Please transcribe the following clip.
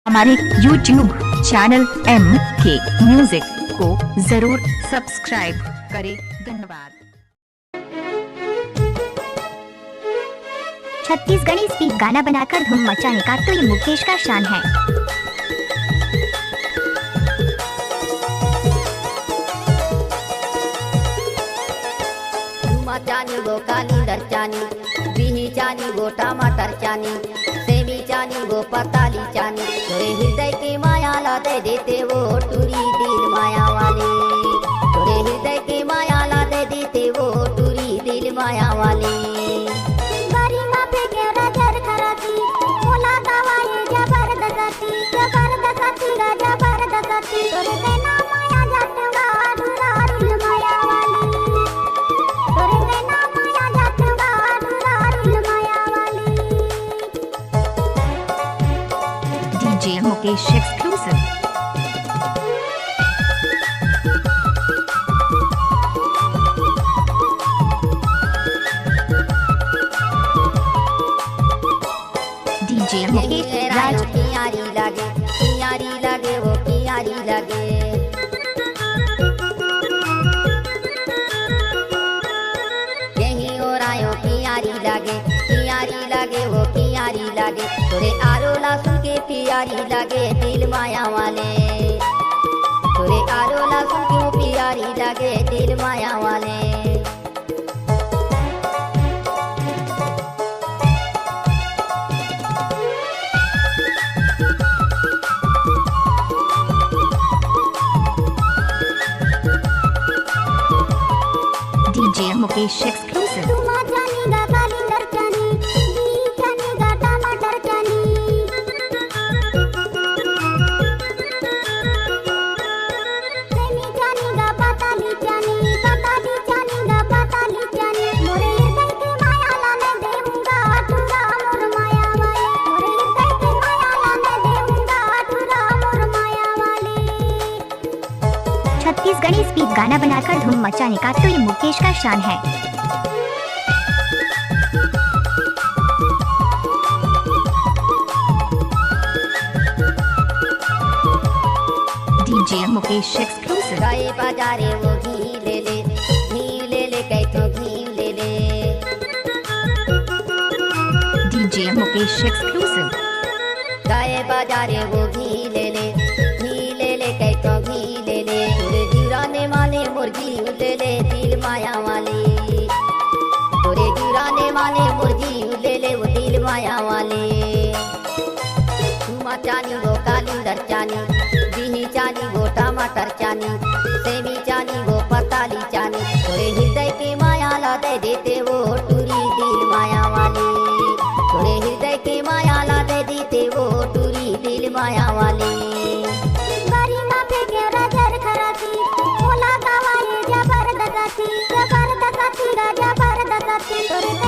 हमारे YouTube channel MK music को जरूर सब्सक्राइब करें। धन्यवाद। छत्तीसगढ़ी स्पीड गाना बनाकर धूम मचाने का तो ये मुकेश का शान है। चानी गो काली दरचानी, बिही चानी गो टमाटर चानी, सेमी चानी गो पताली चानी, तोरे हृदय की माया ला दे देते वो टूरी दिल माया वाले, तोरे हृदय की माया ला दे देते वो टूरी दिल माया वाले। DJ Mukesh exclusive. DJ Mukesh Raj. प्यारी लगे वो प्यारी लगे। यही और आयो प्यारी लगे वो प्यारी लगे, तोरे आरोला सुन के प्यारी लगे दिल माया वाले, तोरे आरोला सुन के वो प्यारी लगे दिल माया वाले। DJ Mukesh exclusive. Chhattisgarhi speed गाना बनाकर धूम मचाने का तो ये मुकेश का शान है। DJ Mukesh exclusive. गए बाजारे वो घी ले ले कहीं तो घी ले ले। DJ Mukesh exclusive. गए बाजारे वो घी ले ले कहीं तो घी ले ले। तोरे जुराने वाले मुर्गी ले ले दिल माया वाले, तोरे जुराने वाले मुर्गी ले ले वो दिल माया वाले। तुमा चानी वो काली दरचानी, बिही चानी वो टमाटर चानी, सेमी चानी वो पताली चानी, तोरे हृदय की माया ला दे देते वो टूरी दिल माया वाले, तोरे हृदय की माया ला दे देते वो टूरी दिल माया वाले। जबरदस्ती